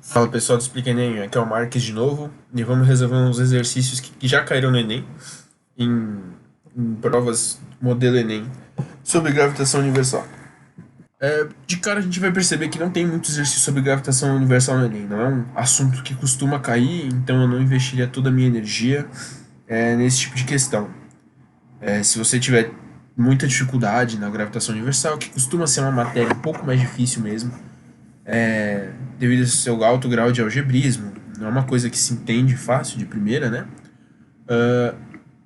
Fala pessoal do Explica Enem, aqui é o Marques de novo e vamos resolver uns exercícios que já caíram no Enem, em, em provas modelo Enem, sobre gravitação universal. De cara a gente vai perceber que não tem muito exercício sobre gravitação universal no Enem, não é um assunto que costuma cair, então eu não investiria toda a minha energia nesse tipo de questão. Se você tiver muita dificuldade na gravitação universal, que costuma ser uma matéria um pouco mais difícil mesmo, devido ao seu alto grau de algebrismo, não é uma coisa que se entende fácil de primeira, né?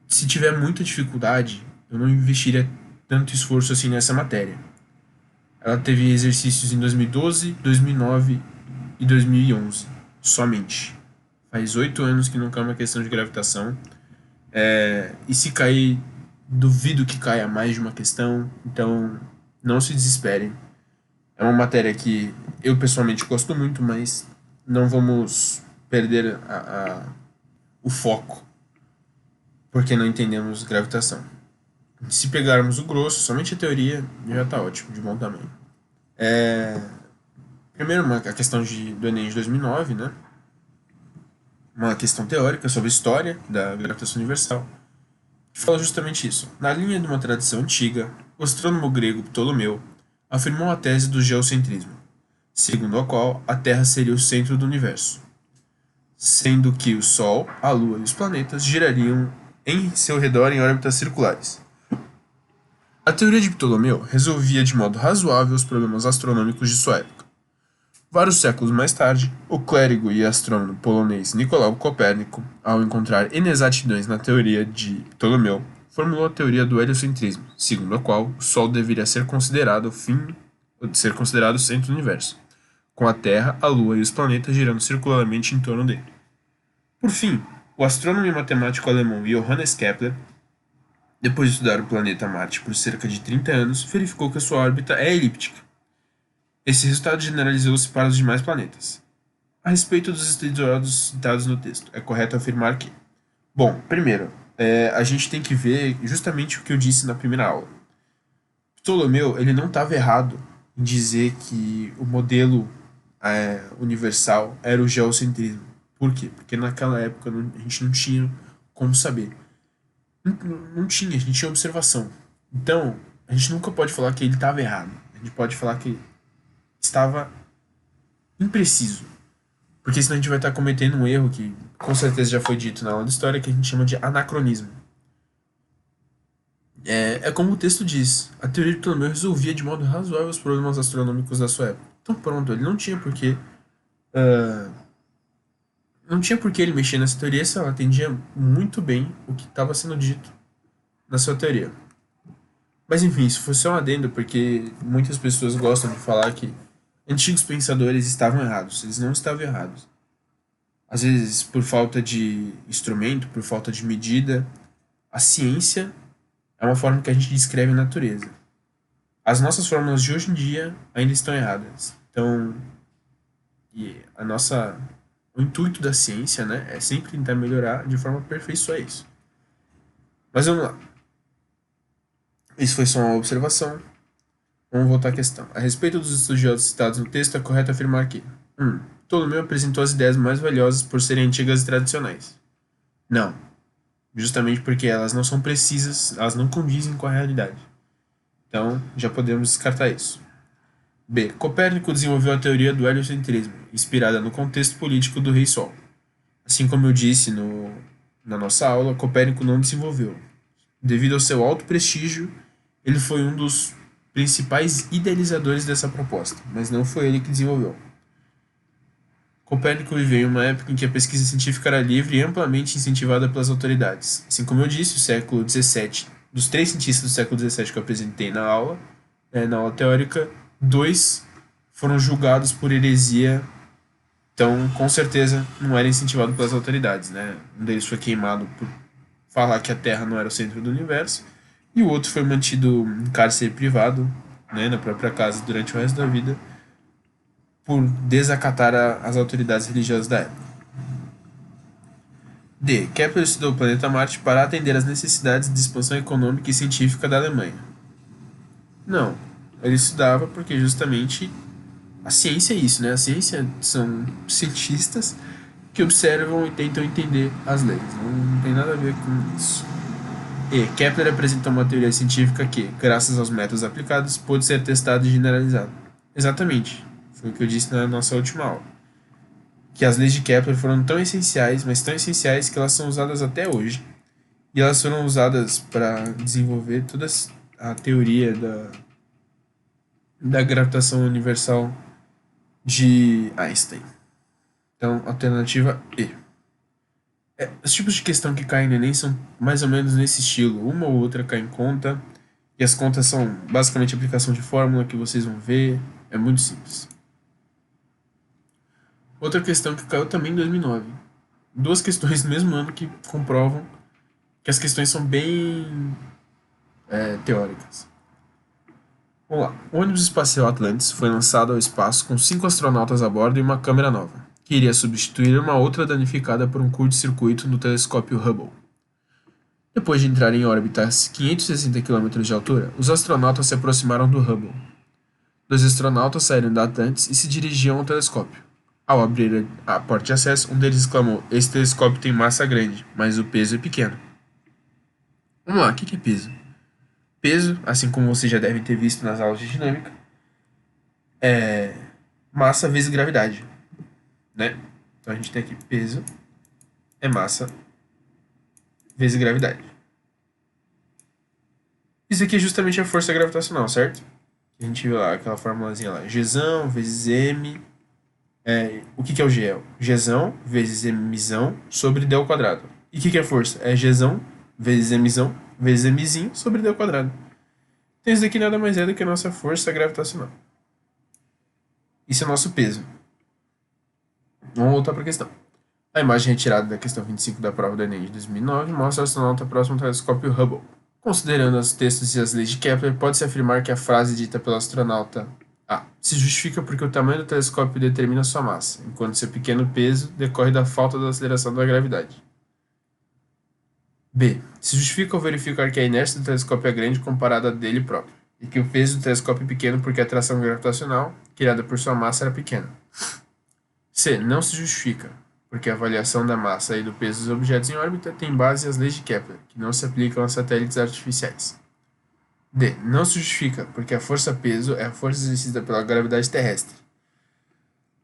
Se tiver muita dificuldade, eu não investiria tanto esforço assim nessa matéria. Ela teve exercícios em 2012, 2009 e 2011, somente. Faz 8 anos que não cai uma questão de gravitação. E se cair, duvido que caia mais de uma questão, então não se desesperem. É uma matéria que eu pessoalmente gosto muito, mas não vamos perder o foco porque não entendemos gravitação. Se pegarmos o grosso, somente a teoria, já está ótimo, de bom tamanho. Primeiro, a questão do Enem de 2009, né? Uma questão teórica sobre a história da gravitação universal, que fala justamente isso. Na linha de uma tradição antiga, o astrônomo grego Ptolomeu afirmou a tese do geocentrismo, segundo a qual a Terra seria o centro do universo, sendo que o Sol, a Lua e os planetas girariam em seu redor em órbitas circulares. A teoria de Ptolomeu resolvia de modo razoável os problemas astronômicos de sua época. Vários séculos mais tarde, o clérigo e astrônomo polonês Nicolau Copérnico, ao encontrar inexatidões na teoria de Ptolomeu, formulou a teoria do heliocentrismo, segundo a qual o Sol deveria ser considerado o centro do universo, com a Terra, a Lua e os planetas girando circularmente em torno dele. Por fim, o astrônomo e matemático alemão Johannes Kepler, depois de estudar o planeta Marte por cerca de 30 anos, verificou que a sua órbita é elíptica. Esse resultado generalizou-se para os demais planetas. A respeito dos estudos citados no texto, é correto afirmar que... Bom, primeiro, a gente tem que ver justamente o que eu disse na primeira aula. Ptolomeu, ele não estava errado em dizer que o modelo universal era o geocentrismo. Por quê? Porque naquela época a gente não tinha como saber. Não tinha, a gente tinha observação. Então, a gente nunca pode falar que ele estava errado. A gente pode falar que estava impreciso. Porque senão a gente vai estar cometendo um erro que com certeza já foi dito na aula de história, que a gente chama de anacronismo. É como o texto diz, a teoria de Ptolomeu resolvia de modo razoável os problemas astronômicos da sua época. Então pronto, ele não tinha porquê. Não tinha por que ele mexer nessa teoria se ela atendia muito bem o que estava sendo dito na sua teoria. Mas enfim, isso foi só um adendo, porque muitas pessoas gostam de falar que antigos pensadores estavam errados. Eles não estavam errados. Às vezes, por falta de instrumento, por falta de medida, a ciência é uma forma que a gente descreve a natureza. As nossas fórmulas de hoje em dia ainda estão erradas. Então, o intuito da ciência, né, é sempre tentar melhorar de forma a aperfeiçoar isso. Mas vamos lá. Isso foi só uma observação. Vamos voltar à questão. A respeito dos estudiosos citados no texto, é correto afirmar que 1. Ptolomeu apresentou as ideias mais valiosas por serem antigas e tradicionais. Não. Justamente porque elas não são precisas, elas não condizem com a realidade. Então, já podemos descartar isso. B. Copérnico desenvolveu a teoria do heliocentrismo, inspirada no contexto político do Rei Sol. Assim como eu disse na nossa aula, Copérnico não desenvolveu. Devido ao seu alto prestígio, ele foi um dos principais idealizadores dessa proposta, mas não foi ele que desenvolveu. Copérnico viveu em uma época em que a pesquisa científica era livre e amplamente incentivada pelas autoridades. Assim como eu disse, o século XVII, dos 3 cientistas do século XVII que eu apresentei na aula teórica, 2 foram julgados por heresia, então com certeza não era incentivado pelas autoridades. Né? Um deles foi queimado por falar que a Terra não era o centro do universo, e o outro foi mantido em cárcere privado, né, na própria casa durante o resto da vida, por desacatar as autoridades religiosas da época. D. Kepler estudou o planeta Marte para atender às necessidades de expansão econômica e científica da Alemanha. Não, ele estudava porque justamente A ciência é isso, né? A ciência são cientistas que observam e tentam entender as leis. Não tem nada a ver com isso. E Kepler apresentou uma teoria científica que, graças aos métodos aplicados, pôde ser testada e generalizada. Exatamente. Foi o que eu disse na nossa última aula. Que as leis de Kepler foram tão essenciais, mas tão essenciais que elas são usadas até hoje. E elas foram usadas para desenvolver toda a teoria da gravitação universal de Einstein. Então, alternativa E. Os tipos de questão que caem no Enem são mais ou menos nesse estilo. Uma ou outra cai em conta. E as contas são basicamente aplicação de fórmula que vocês vão ver. É muito simples. Outra questão que caiu também em 2009. Duas questões no mesmo ano que comprovam que as questões são bem teóricas. Vamos lá. O ônibus espacial Atlantis foi lançado ao espaço com 5 astronautas a bordo e uma câmera nova, que iria substituir uma outra danificada por um curto-circuito no telescópio Hubble. Depois de entrar em órbita a 560 km de altura, os astronautas se aproximaram do Hubble. 2 astronautas saíram da Atlantis e se dirigiam ao telescópio. Ao abrir a porta de acesso, um deles exclamou: "Esse telescópio tem massa grande, mas o peso é pequeno." Vamos lá, o que é peso? Peso, assim como vocês já devem ter visto nas aulas de dinâmica, é massa vezes gravidade, né? Então a gente tem aqui peso é massa vezes gravidade. Isso aqui é justamente a força gravitacional, certo? A gente viu lá aquela formulazinha lá, Gzão vezes M. O que é o G? Gzão vezes Mzão sobre D ao quadrado. E o que é força? É Gzão vezes Mzão vezes Mzinho sobre D ao quadrado. Então isso daqui nada mais é do que a nossa força gravitacional. Isso é o nosso peso. Vamos voltar para a questão. A imagem retirada da questão 25 da prova do Enem de 2009 mostra o astronauta próximo ao telescópio Hubble. Considerando os textos e as leis de Kepler, pode-se afirmar que a frase dita pelo astronauta A se justifica porque o tamanho do telescópio determina sua massa, enquanto seu pequeno peso decorre da falta da aceleração da gravidade. B. Se justifica ao verificar que a inércia do telescópio é grande comparada à dele próprio, e que o peso do telescópio é pequeno porque a atração gravitacional, criada por sua massa, era pequena. C. Não se justifica, porque a avaliação da massa e do peso dos objetos em órbita tem base nas leis de Kepler, que não se aplicam a satélites artificiais. D. Não se justifica, porque a força-peso é a força exercida pela gravidade terrestre,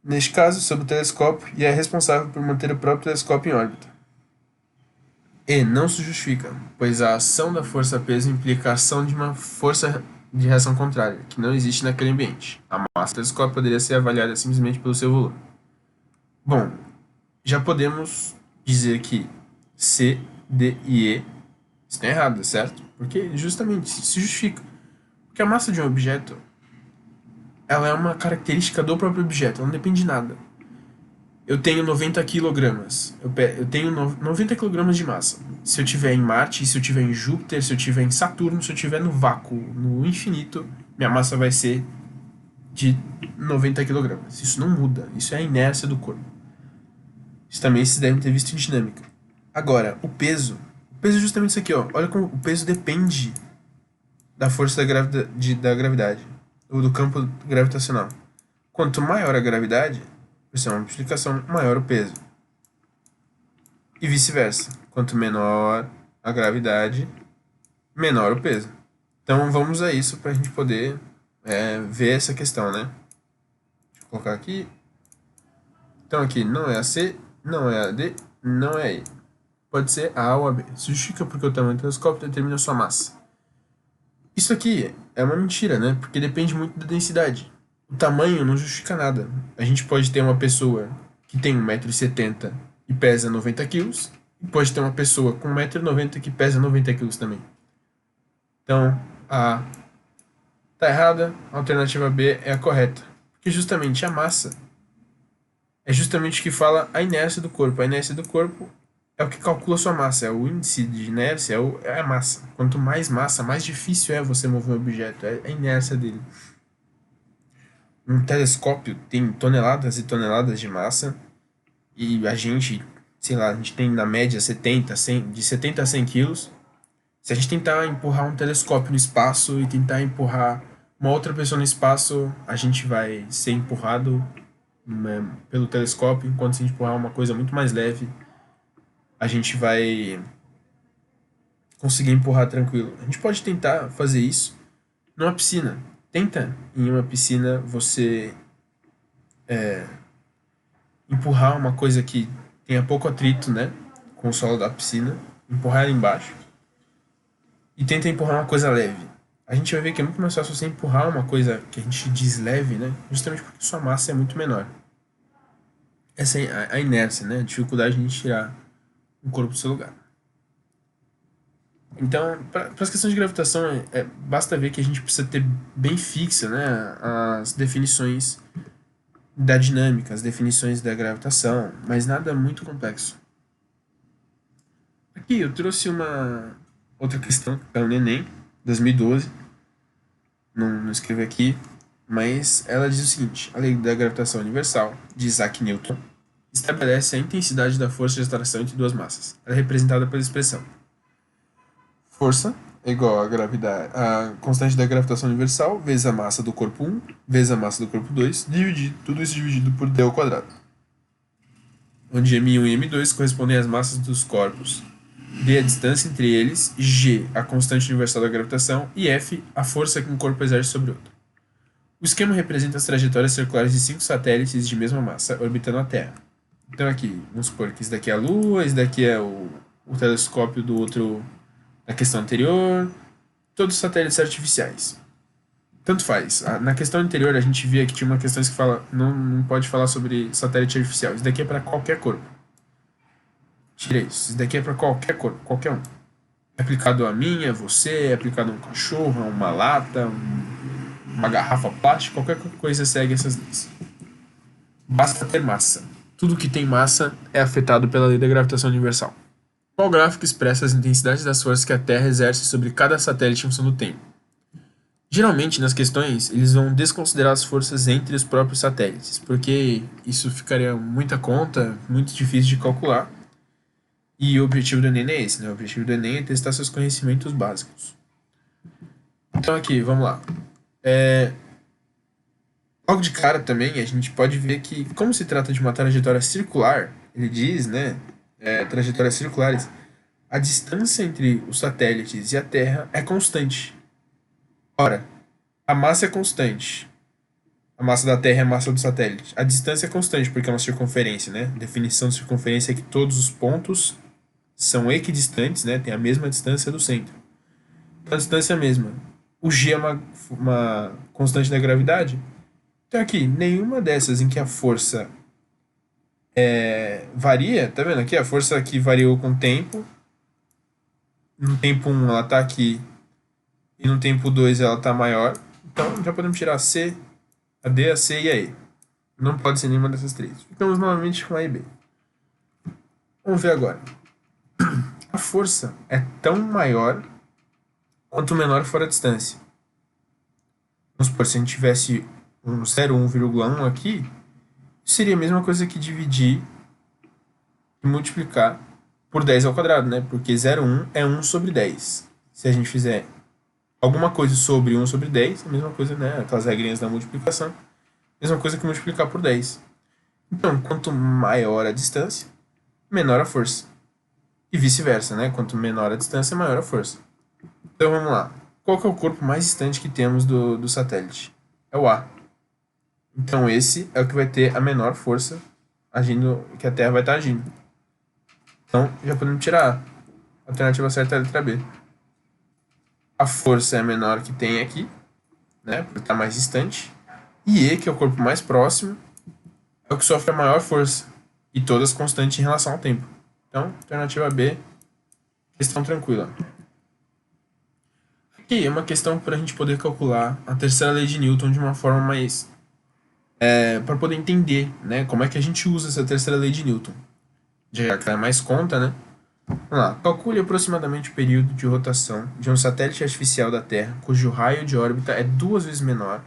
neste caso sobre o telescópio, e é responsável por manter o próprio telescópio em órbita. E. Não se justifica, pois a ação da força-peso implica a ação de uma força de reação contrária, que não existe naquele ambiente. A massa do telescópio poderia ser avaliada simplesmente pelo seu volume. Bom, já podemos dizer que C, D e E estão erradas, certo? Porque justamente se justifica. Porque a massa de um objeto, ela é uma característica do próprio objeto, ela não depende de nada. Eu tenho 90 quilogramas. Eu tenho 90 quilogramas de massa. Se eu estiver em Marte, se eu estiver em Júpiter, se eu estiver em Saturno, se eu estiver no vácuo, no infinito, minha massa vai ser de 90 quilogramas. Isso não muda. Isso é a inércia do corpo. Isso também vocês devem ter visto em dinâmica. Agora, o peso. O peso é justamente isso aqui, ó. Olha como o peso depende da força da gravidade. Ou do campo gravitacional. Quanto maior a gravidade, isso é uma multiplicação, maior o peso. E vice-versa. Quanto menor a gravidade, menor o peso. Então vamos a isso para a gente poder ver essa questão, né? Deixa eu colocar aqui. Então aqui não é a C, não é a D, não é a E. Pode ser a A ou a B. Se justifica porque o tamanho do telescópio determina a sua massa. Isso aqui é uma mentira, né? Porque depende muito da densidade. O tamanho não justifica nada. A gente pode ter uma pessoa que tem 1,70 m e pesa 90 kg, e pode ter uma pessoa com 1,90 m que pesa 90 kg também. Então, a A está errada, a alternativa B é a correta. Porque justamente a massa é justamente o que fala a inércia do corpo. A inércia do corpo é o que calcula a sua massa, é o índice de inércia, é a massa. Quanto mais massa, mais difícil é você mover um objeto, é a inércia dele. Um telescópio tem toneladas e toneladas de massa e a gente, sei lá, a gente tem na média 70, 100, de 70 a 100 quilos. Se a gente tentar empurrar um telescópio no espaço e tentar empurrar uma outra pessoa no espaço, a gente vai ser empurrado, né, pelo telescópio, enquanto se a gente empurrar uma coisa muito mais leve, a gente vai conseguir empurrar tranquilo. A gente pode tentar fazer isso numa piscina. Tenta em uma piscina você empurrar uma coisa que tenha pouco atrito, né, com o solo da piscina, empurrar ela embaixo e tenta empurrar uma coisa leve. A gente vai ver que é muito mais fácil você empurrar uma coisa que a gente diz leve, né, justamente porque sua massa é muito menor. Essa é a inércia, né, a dificuldade de a gente tirar um corpo do seu lugar. Então, para as questões de gravitação, basta ver que a gente precisa ter bem fixa, né, as definições da dinâmica, as definições da gravitação, mas nada muito complexo. Aqui eu trouxe uma outra questão que caiu no Enem, 2012, não escrevi aqui, mas ela diz o seguinte: a lei da gravitação universal, de Isaac Newton, estabelece a intensidade da força de atração entre duas massas. Ela é representada pela expressão força é igual a gravidade, a constante da gravitação universal vezes a massa do corpo 1 vezes a massa do corpo 2, tudo isso dividido por d ao quadrado, onde m1 e m2 correspondem às massas dos corpos, d a distância entre eles, g a constante universal da gravitação e f a força que um corpo exerce sobre outro. O esquema representa as trajetórias circulares de 5 satélites de mesma massa orbitando a Terra. Então aqui, vamos supor que isso daqui é a Lua, esse daqui é o telescópio do outro da questão anterior, todos satélites artificiais. Tanto faz. Na questão anterior a gente via que tinha uma questão que fala não pode falar sobre satélite artificial. Isso daqui é para qualquer corpo. Tira isso. Isso daqui é para qualquer corpo, qualquer um. É aplicado a mim, a você, é aplicado a um cachorro, a uma lata, uma garrafa plástica, qualquer coisa segue essas leis. Basta ter massa. Tudo que tem massa é afetado pela lei da gravitação universal. Qual gráfico expressa as intensidades das forças que a Terra exerce sobre cada satélite em função do tempo? Geralmente, nas questões, eles vão desconsiderar as forças entre os próprios satélites, porque isso ficaria muita conta, muito difícil de calcular. E o objetivo do Enem é esse, né? O objetivo do Enem é testar seus conhecimentos básicos. Então aqui, vamos lá. Logo de cara também, a gente pode ver que, como se trata de uma trajetória circular, ele diz, né? Trajetórias circulares, a distância entre os satélites e a Terra é constante. Ora, a massa é constante. A massa da Terra é a massa do satélite. A distância é constante, porque é uma circunferência, né? A definição de circunferência é que todos os pontos são equidistantes, né? Tem a mesma distância do centro. Então a distância é a mesma. O g é uma constante da gravidade. Então aqui, nenhuma dessas em que a força varia, tá vendo aqui? A força aqui variou com o tempo. No tempo 1 ela tá aqui e no tempo 2 ela tá maior. Então já podemos tirar a C, a D, a C e a E. Não pode ser nenhuma dessas três. Ficamos novamente com A e B. Vamos ver agora. A força é tão maior quanto menor for a distância. Vamos supor, se a gente tivesse um 0,1,1 aqui, seria a mesma coisa que dividir e multiplicar por 10 ao quadrado, né? Porque 0,1 é 1 sobre 10. Se a gente fizer alguma coisa sobre 1 sobre 10, a mesma coisa, né? Aquelas regrinhas da multiplicação, mesma coisa que multiplicar por 10. Então, quanto maior a distância, menor a força. E vice-versa, né? Quanto menor a distância, maior a força. Então vamos lá. Qual que é o corpo mais distante que temos do satélite? É o A. Então esse é o que vai ter a menor força agindo, que a Terra vai estar agindo. Então já podemos tirar A. A alternativa certa é a letra B. A força é a menor que tem aqui, né? Porque está mais distante. E E, que é o corpo mais próximo, é o que sofre a maior força. E todas constantes em relação ao tempo. Então, alternativa B, questão tranquila. Aqui é uma questão para a gente poder calcular a terceira lei de Newton de uma forma mais... para poder entender, né, como é que a gente usa essa terceira lei de Newton. Já que dá mais conta, né? Vamos lá. Calcule aproximadamente o período de rotação de um satélite artificial da Terra, cujo raio de órbita é 2 vezes menor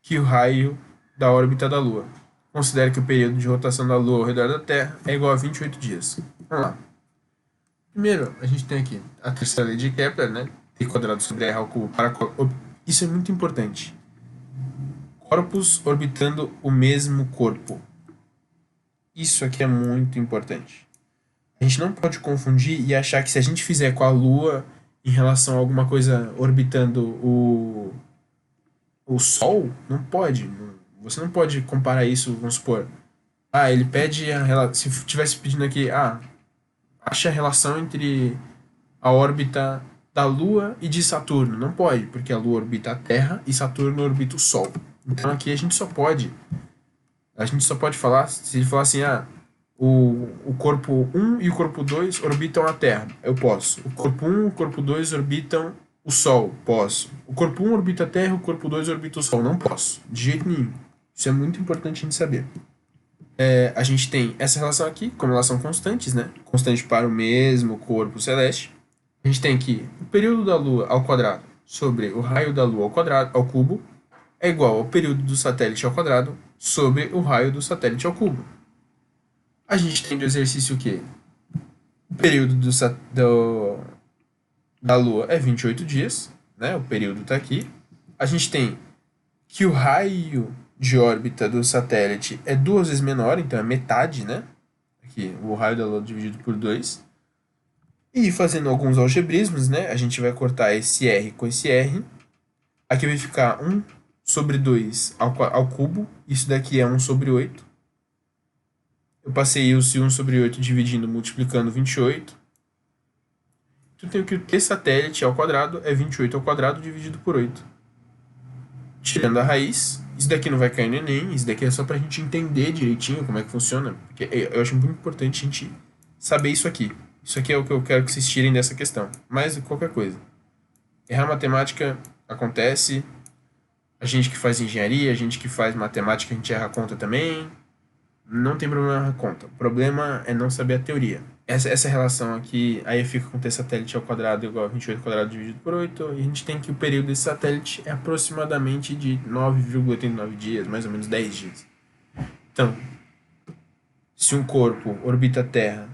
que o raio da órbita da Lua. Considere que o período de rotação da Lua ao redor da Terra é igual a 28 dias. Vamos lá. Primeiro, a gente tem aqui a terceira lei de Kepler, né? T² sobre R ao cubo para Isso é muito importante. Corpos orbitando o mesmo corpo. Isso aqui é muito importante. A gente não pode confundir e achar que se a gente fizer com a Lua em relação a alguma coisa orbitando o Sol, não pode. Você não pode comparar isso, vamos supor. Ele pede se tivesse pedindo aqui, acha a relação entre a órbita da Lua e de Saturno. Não pode, porque a Lua orbita a Terra e Saturno orbita o Sol. Então aqui a gente só pode falar, se ele falar assim, o corpo 1 e o corpo 2 orbitam a Terra. Eu posso. O corpo 1 e o corpo 2 orbitam o Sol. Posso. O corpo 1 orbita a Terra, o corpo 2 orbita o Sol. Não posso. De jeito nenhum. Isso é muito importante a gente saber. A gente tem essa relação aqui, como relação constantes, né? Constante para o mesmo corpo celeste. A gente tem aqui o período da Lua ao quadrado sobre o raio da Lua ao quadrado, ao cubo, é igual ao período do satélite ao quadrado sobre o raio do satélite ao cubo. A gente tem do exercício o quê? O período da Lua é 28 dias, né? O período está aqui. A gente tem que o raio de órbita do satélite é 2 vezes menor, então é metade, né? Aqui, o raio da Lua dividido por 2. E fazendo alguns algebrismos, né? A gente vai cortar esse R com esse R. Aqui vai ficar 1 sobre 2 ao cubo. Isso daqui é 1 sobre 8. Eu passei esse 1 sobre 8 dividindo, multiplicando 28. Então eu tenho que o T satélite ao quadrado é 28 ao quadrado dividido por 8. Tirando a raiz, isso daqui não vai cair no Enem, isso daqui é só pra gente entender direitinho como é que funciona. Porque eu acho muito importante a gente saber isso aqui. Isso aqui é o que eu quero que vocês tirem dessa questão. Mais do que qualquer coisa. Errar matemática acontece. A gente que faz engenharia, a gente que faz matemática, a gente erra a conta também. Não tem problema errar a conta. O problema é não saber a teoria. Essa relação aqui, aí fica com T satélite ao quadrado igual a 28 ao quadrado dividido por 8. E a gente tem que o período desse satélite é aproximadamente de 9,89 dias, mais ou menos 10 dias. Então, se um corpo orbita a Terra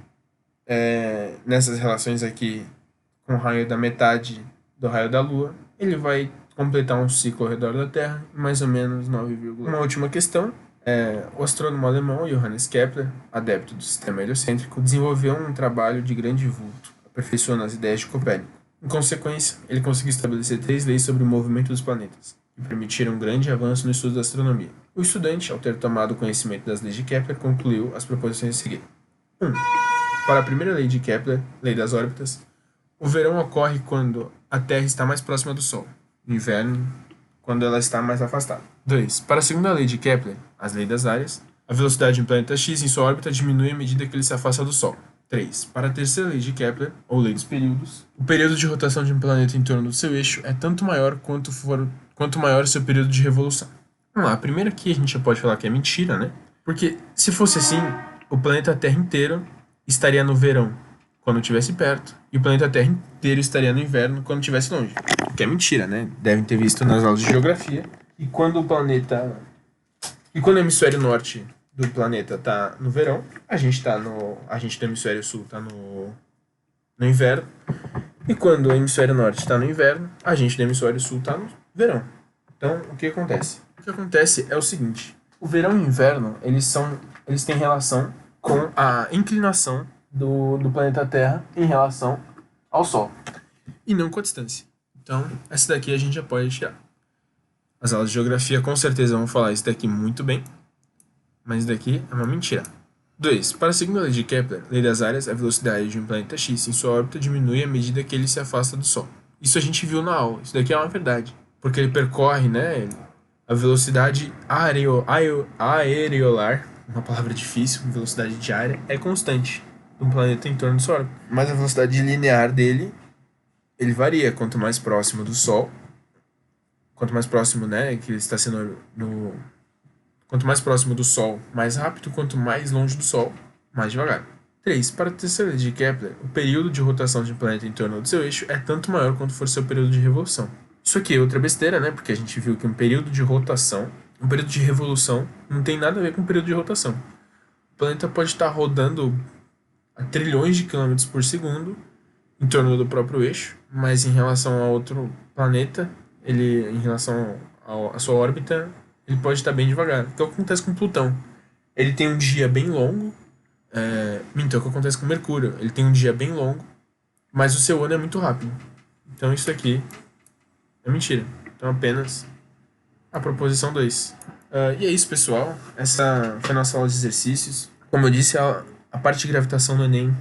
nessas relações aqui com o raio da metade do raio da Lua, ele vai completar um ciclo ao redor da Terra em mais ou menos 9, uma última questão. O astrônomo alemão Johannes Kepler, adepto do sistema heliocêntrico, desenvolveu um trabalho de grande vulto, aperfeiçoando as ideias de Copérnico. Em consequência, ele conseguiu estabelecer 3 leis sobre o movimento dos planetas, que permitiram um grande avanço no estudo da astronomia. O estudante, ao ter tomado conhecimento das leis de Kepler, concluiu as proposições a seguir. 1. Para a primeira lei de Kepler, lei das órbitas, o verão ocorre quando a Terra está mais próxima do Sol, no inverno, quando ela está mais afastada. 2. Para a segunda lei de Kepler, as leis das áreas, a velocidade de um planeta X em sua órbita diminui à medida que ele se afasta do Sol. 3. Para a terceira lei de Kepler, ou lei dos períodos, o período de rotação de um planeta em torno do seu eixo é tanto maior quanto maior o seu período de revolução. Vamos lá, a primeira aqui a gente já pode falar que é mentira, né? Porque se fosse assim, o planeta Terra inteiro estaria no verão quando estivesse perto, e o planeta Terra inteiro estaria no inverno quando estivesse longe. O que é mentira, né? Devem ter visto nas aulas de geografia. E quando o hemisfério norte do planeta está no verão, a gente do hemisfério sul está no inverno. E quando o hemisfério norte está no inverno, a gente do hemisfério sul está no verão. Então, o que acontece? O que acontece é o seguinte: o verão e o inverno, eles têm relação com a inclinação do planeta Terra em relação ao Sol, e não com a distância. Então, essa daqui a gente já pode tirar. As aulas de geografia com certeza vão falar isso daqui muito bem, mas isso daqui é uma mentira. 2. Para a segunda lei de Kepler, lei das áreas, a velocidade de um planeta X em sua órbita diminui à medida que ele se afasta do Sol. Isso a gente viu na aula, isso daqui é uma verdade, porque ele percorre, né, a velocidade aerolar, uma palavra difícil, velocidade diária, é constante do planeta em torno do Sol, mas a velocidade linear dele, ele varia. Quanto mais próximo do Sol, quanto mais próximo, né, que ele está sendo quanto mais próximo do Sol, mais rápido, quanto mais longe do Sol, mais devagar. 3. Para a terceira lei de Kepler, o período de rotação de um planeta em torno do seu eixo é tanto maior quanto for seu período de revolução. Isso aqui é outra besteira, né, porque a gente viu que um período de rotação, um período de revolução, não tem nada a ver com um período de rotação. O planeta pode estar rodando a trilhões de quilômetros por segundo em torno do próprio eixo, mas em relação a outro planeta, ele, em relação à sua órbita, ele pode estar bem devagar. O que acontece com Plutão? Ele tem um dia bem longo. Minto, é o que acontece com Mercúrio. Ele tem um dia bem longo, mas o seu ano é muito rápido. Então isso aqui é mentira. Então apenas a proposição 2. E é isso, pessoal. Essa foi a nossa aula de exercícios. Como eu disse, a parte de gravitação do Enem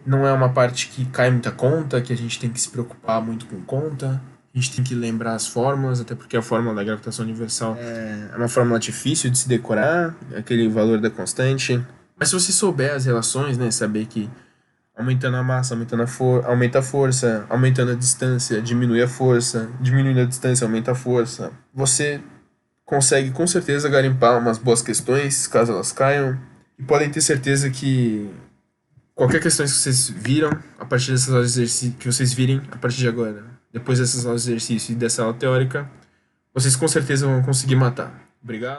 não é uma parte que cai muita conta, que a gente tem que se preocupar muito com conta. A gente tem que lembrar as fórmulas, até porque a fórmula da gravitação universal é uma fórmula difícil de se decorar, aquele valor da constante. Mas se você souber as relações, né, saber que aumentando a massa, aumenta a força, aumentando a distância, diminui a força, diminuindo a distância, aumenta a força, você consegue com certeza garimpar umas boas questões, caso elas caiam. E podem ter certeza que qualquer questão que vocês viram, a partir dessas aulas de exercício, que vocês virem a partir de agora, depois dessas aulas de exercício e dessa aula teórica, vocês com certeza vão conseguir matar. Obrigado.